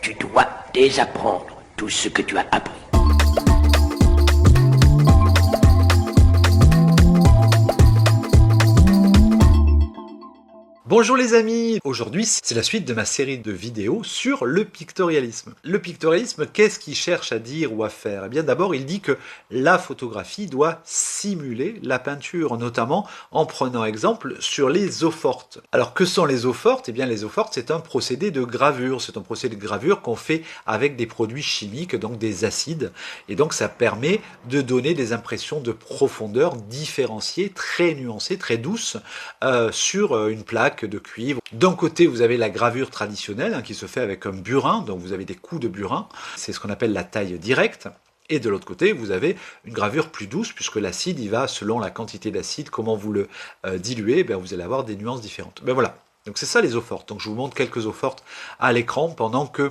Tu dois désapprendre tout ce que tu as appris. Bonjour les amis, aujourd'hui c'est la suite de ma série de vidéos sur le pictorialisme. Le pictorialisme, qu'est-ce qu'il cherche à dire ou à faire? Eh bien d'abord il dit que la photographie doit simuler la peinture, notamment en prenant exemple sur les eaux fortes. Alors que sont les eaux fortes? Eh bien les eaux fortes c'est un procédé de gravure, qu'on fait avec des produits chimiques, donc des acides, et donc ça permet de donner des impressions de profondeur différenciées, très nuancées, très douces sur une plaque de cuivre. D'un côté, vous avez la gravure traditionnelle qui se fait avec un burin, donc vous avez des coups de burin, c'est ce qu'on appelle la taille directe. Et de l'autre côté, vous avez une gravure plus douce, puisque l'acide, il va selon la quantité d'acide, comment vous le diluez, vous allez avoir des nuances différentes. Voilà, donc c'est ça les eaux fortes. Donc je vous montre quelques eaux fortes à l'écran pendant que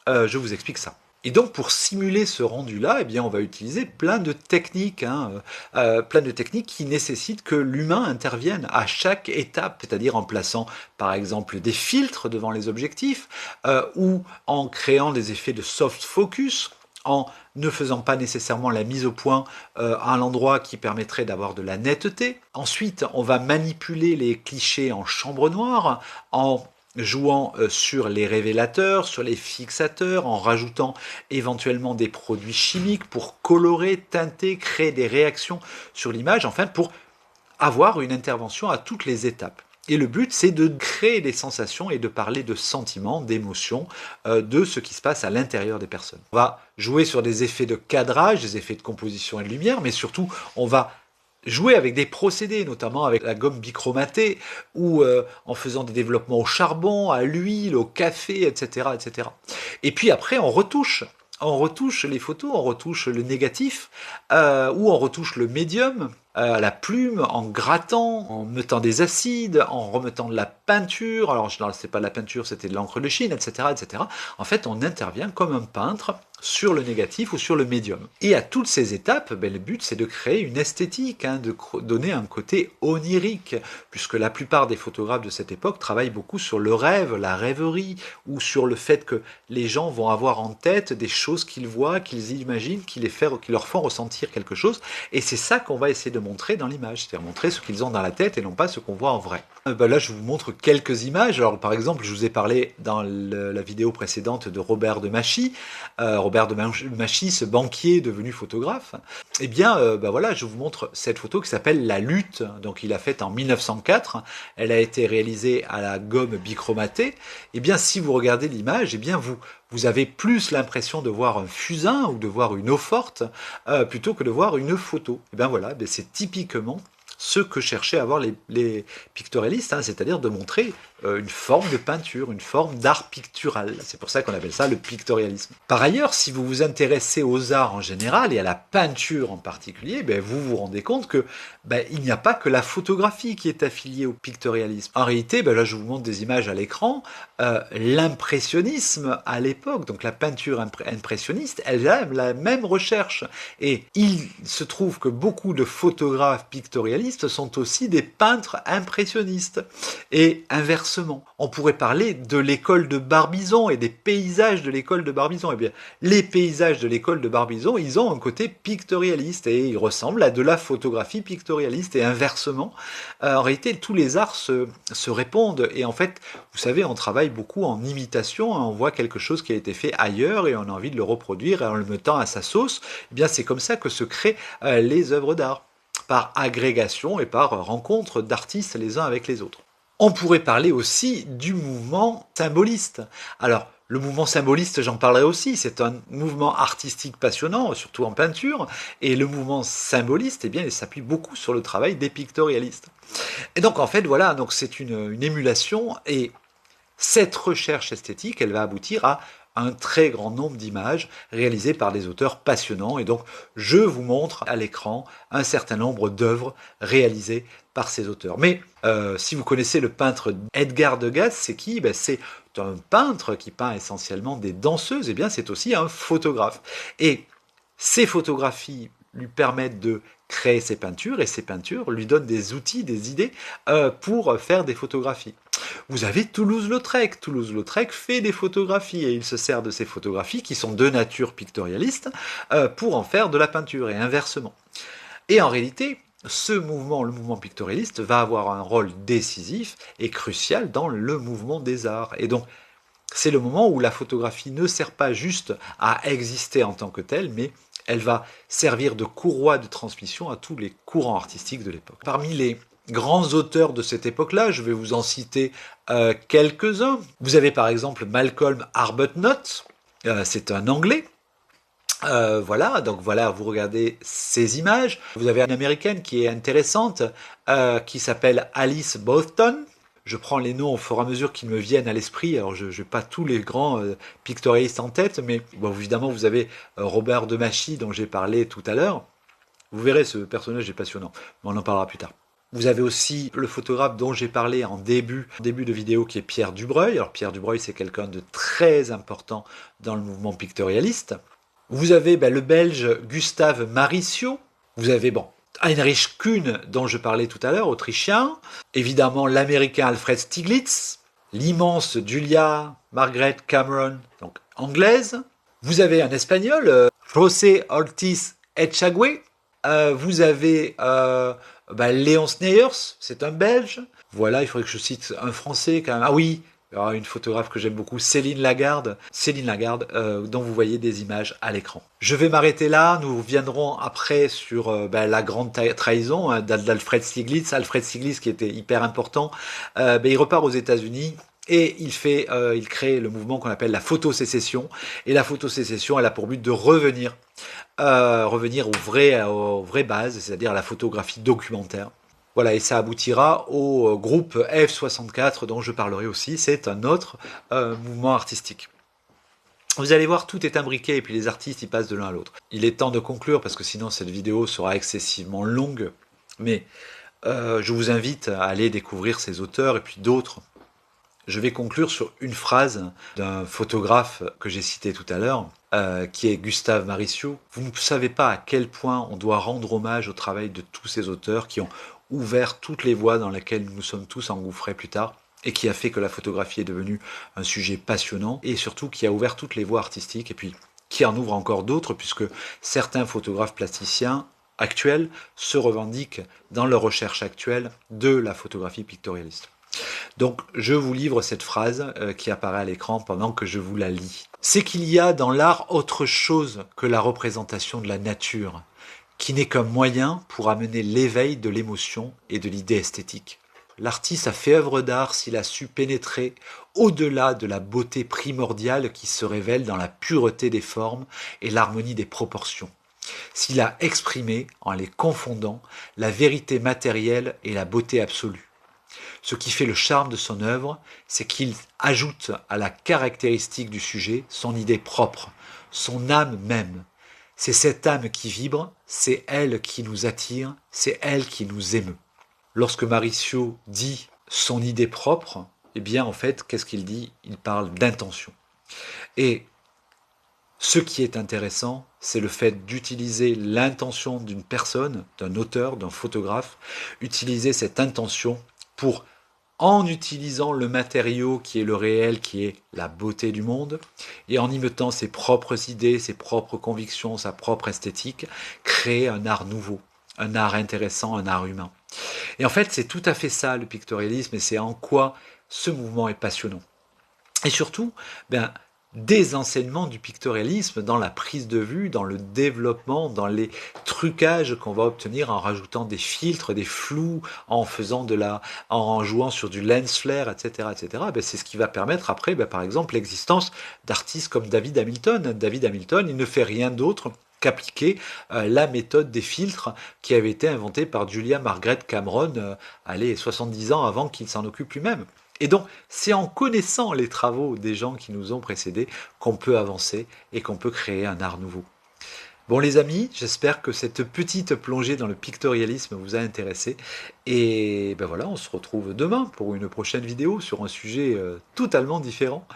je vous explique ça. Et donc pour simuler ce rendu-là, eh bien on va utiliser plein de techniques, qui nécessitent que l'humain intervienne à chaque étape, c'est-à-dire en plaçant par exemple des filtres devant les objectifs, ou en créant des effets de soft focus, en ne faisant pas nécessairement la mise au point à l'endroit qui permettrait d'avoir de la netteté. Ensuite, on va manipuler les clichés en chambre noire, en jouant sur les révélateurs, sur les fixateurs, en rajoutant éventuellement des produits chimiques pour colorer, teinter, créer des réactions sur l'image, enfin pour avoir une intervention à toutes les étapes. Et le but, c'est de créer des sensations et de parler de sentiments, d'émotions, de ce qui se passe à l'intérieur des personnes. On va jouer sur des effets de cadrage, des effets de composition et de lumière, mais surtout, on va jouer avec des procédés, notamment avec la gomme bichromatée, ou en faisant des développements au charbon, à l'huile, au café, etc., etc. Et puis après, on retouche les photos, on retouche le négatif, ou on retouche le médium, la plume, en grattant, en mettant des acides, en remettant de la peinture. Alors, c'est pas de la peinture, c'était de l'encre de Chine, etc., etc. En fait, on intervient comme un peintre sur le négatif ou sur le médium. Et à toutes ces étapes, le but c'est de créer une esthétique, de donner un côté onirique, puisque la plupart des photographes de cette époque travaillent beaucoup sur le rêve, la rêverie, ou sur le fait que les gens vont avoir en tête des choses qu'ils voient, qu'ils imaginent, qui leur font ressentir quelque chose. Et c'est ça qu'on va essayer de montrer dans l'image, c'est-à-dire montrer ce qu'ils ont dans la tête et non pas ce qu'on voit en vrai. Là, je vous montre quelques images. Alors, par exemple, je vous ai parlé dans la vidéo précédente de Robert de Machy. Robert de Machy, ce banquier devenu photographe. Eh bien, voilà, je vous montre cette photo qui s'appelle La Lutte. Donc, il a faite en 1904. Elle a été réalisée à la gomme bichromatée. Eh bien, si vous regardez l'image, eh bien, vous avez plus l'impression de voir un fusain ou de voir une eau forte plutôt que de voir une photo. Et bien voilà, c'est typiquement ce que cherchaient à voir les pictorialistes, c'est-à-dire de montrer une forme de peinture, une forme d'art pictural. C'est pour ça qu'on appelle ça le pictorialisme. Par ailleurs, si vous vous intéressez aux arts en général et à la peinture en particulier, vous vous rendez compte que il n'y a pas que la photographie qui est affiliée au pictorialisme. En réalité, là je vous montre des images à l'écran, l'impressionnisme à l'époque, donc la peinture impressionniste, elle a la même recherche. Et il se trouve que beaucoup de photographes pictorialistes sont aussi des peintres impressionnistes. Et inversement, on pourrait parler de l'école de Barbizon et des paysages de l'école de Barbizon. Eh bien, les paysages de l'école de Barbizon, ils ont un côté pictorialiste et ils ressemblent à de la photographie pictorialiste et inversement. En réalité, tous les arts se répondent et en fait, vous savez, on travaille beaucoup en imitation, on voit quelque chose qui a été fait ailleurs et on a envie de le reproduire et en le mettant à sa sauce. Eh bien, c'est comme ça que se créent les œuvres d'art, par agrégation et par rencontre d'artistes les uns avec les autres. On pourrait parler aussi du mouvement symboliste. Alors, le mouvement symboliste, j'en parlerai aussi, c'est un mouvement artistique passionnant, surtout en peinture, et le mouvement symboliste, il s'appuie beaucoup sur le travail des pictorialistes. Et donc, en fait, voilà, donc c'est une émulation, et cette recherche esthétique, elle va aboutir à un très grand nombre d'images réalisées par des auteurs passionnants. Et donc, je vous montre à l'écran un certain nombre d'œuvres réalisées par ces auteurs. Mais si vous connaissez le peintre Edgar Degas, c'est qui? C'est un peintre qui peint essentiellement des danseuses. Et bien, c'est aussi un photographe. Et ces photographies lui permettent de créer ses peintures, et ces peintures lui donnent des outils, des idées pour faire des photographies. vous avez Toulouse-Lautrec. Toulouse-Lautrec fait des photographies et il se sert de ces photographies qui sont de nature pictorialiste pour en faire de la peinture et inversement. Et en réalité, ce mouvement, le mouvement pictorialiste, va avoir un rôle décisif et crucial dans le mouvement des arts. Et donc, c'est le moment où la photographie ne sert pas juste à exister en tant que telle, mais elle va servir de courroie de transmission à tous les courants artistiques de l'époque. Parmi les grands auteurs de cette époque-là, je vais vous en citer quelques-uns. Vous avez par exemple Malcolm Arbuthnot, c'est un Anglais. Voilà, donc voilà, vous regardez ces images. Vous avez une américaine qui est intéressante, qui s'appelle Alice Boughton. Je prends les noms au fur et à mesure qu'ils me viennent à l'esprit. Alors, je n'ai pas tous les grands pictorialistes en tête, mais bon, évidemment, vous avez Robert Demachy, dont j'ai parlé tout à l'heure. Vous verrez, ce personnage est passionnant, mais on en parlera plus tard. Vous avez aussi le photographe dont j'ai parlé en début de vidéo, qui est Pierre Dubreuil. Alors, Pierre Dubreuil, c'est quelqu'un de très important dans le mouvement pictorialiste. Vous avez le Belge Gustave Maricio. Vous avez, Heinrich Kühn, dont je parlais tout à l'heure, autrichien. Évidemment, l'américain Alfred Stieglitz. L'immense Julia Margaret Cameron, donc anglaise. Vous avez un espagnol, José Ortiz Echagüe. Vous avez Léon Sneyers, c'est un belge. Voilà, il faudrait que je cite un français quand même. Ah oui, une photographe que j'aime beaucoup, Céline Lagarde, dont vous voyez des images à l'écran. Je vais m'arrêter là, nous reviendrons après sur la grande trahison d'Alfred Stieglitz. Alfred Stieglitz qui était hyper important, il repart aux États-Unis et il crée le mouvement qu'on appelle la photosécession. Et la photosécession, elle a pour but de revenir aux vraies bases, c'est-à-dire à la photographie documentaire. Voilà, et ça aboutira au groupe F64 dont je parlerai aussi. C'est un autre mouvement artistique. Vous allez voir, tout est imbriqué et puis les artistes ils passent de l'un à l'autre. Il est temps de conclure parce que sinon cette vidéo sera excessivement longue. Mais je vous invite à aller découvrir ces auteurs et puis d'autres. Je vais conclure sur une phrase d'un photographe que j'ai cité tout à l'heure, qui est Gustave Maricio. Vous ne savez pas à quel point on doit rendre hommage au travail de tous ces auteurs qui ont ouvert toutes les voies dans lesquelles nous sommes tous engouffrés plus tard et qui a fait que la photographie est devenue un sujet passionnant et surtout qui a ouvert toutes les voies artistiques et puis qui en ouvre encore d'autres puisque certains photographes plasticiens actuels se revendiquent dans leur recherche actuelle de la photographie pictorialiste. Donc je vous livre cette phrase qui apparaît à l'écran pendant que je vous la lis. C'est qu'il y a dans l'art autre chose que la représentation de la nature, qui n'est qu'un moyen pour amener l'éveil de l'émotion et de l'idée esthétique. L'artiste a fait œuvre d'art s'il a su pénétrer au-delà de la beauté primordiale qui se révèle dans la pureté des formes et l'harmonie des proportions. S'il a exprimé, en les confondant, la vérité matérielle et la beauté absolue. Ce qui fait le charme de son œuvre, c'est qu'il ajoute à la caractéristique du sujet son idée propre, son âme même. C'est cette âme qui vibre, c'est elle qui nous attire, c'est elle qui nous émeut. Lorsque Maricio dit son idée propre, eh bien en fait, qu'est-ce qu'il dit? Il parle d'intention. Et ce qui est intéressant, c'est le fait d'utiliser l'intention d'une personne, d'un auteur, d'un photographe, utiliser cette intention pour, en utilisant le matériau qui est le réel, qui est la beauté du monde, et en y mettant ses propres idées, ses propres convictions, sa propre esthétique, créer un art nouveau, un art intéressant, un art humain. Et en fait, c'est tout à fait ça le pictorialisme, et c'est en quoi ce mouvement est passionnant. Et surtout, des enseignements du pictorialisme dans la prise de vue, dans le développement, dans les trucages qu'on va obtenir en rajoutant des filtres, des flous, en jouant sur du lens flare, etc., etc. C'est ce qui va permettre après, par exemple, l'existence d'artistes comme David Hamilton. David Hamilton, il ne fait rien d'autre qu'appliquer la méthode des filtres qui avait été inventée par Julia Margaret Cameron, 70 ans avant qu'il s'en occupe lui-même. Et donc, c'est en connaissant les travaux des gens qui nous ont précédés qu'on peut avancer et qu'on peut créer un art nouveau. Bon les amis, j'espère que cette petite plongée dans le pictorialisme vous a intéressé. Et voilà, on se retrouve demain pour une prochaine vidéo sur un sujet totalement différent.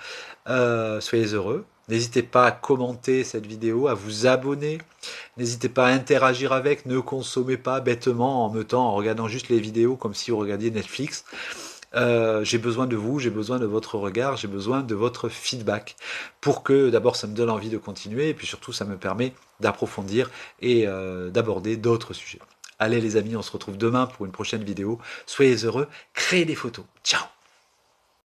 Soyez heureux. N'hésitez pas à commenter cette vidéo, à vous abonner. N'hésitez pas à interagir avec. Ne consommez pas bêtement en regardant juste les vidéos comme si vous regardiez Netflix. j'ai besoin de vous, j'ai besoin de votre regard, j'ai besoin de votre feedback pour que d'abord ça me donne envie de continuer et puis surtout ça me permet d'approfondir et d'aborder d'autres sujets. Allez les amis, on se retrouve demain pour une prochaine vidéo. Soyez heureux, créez des photos. Ciao!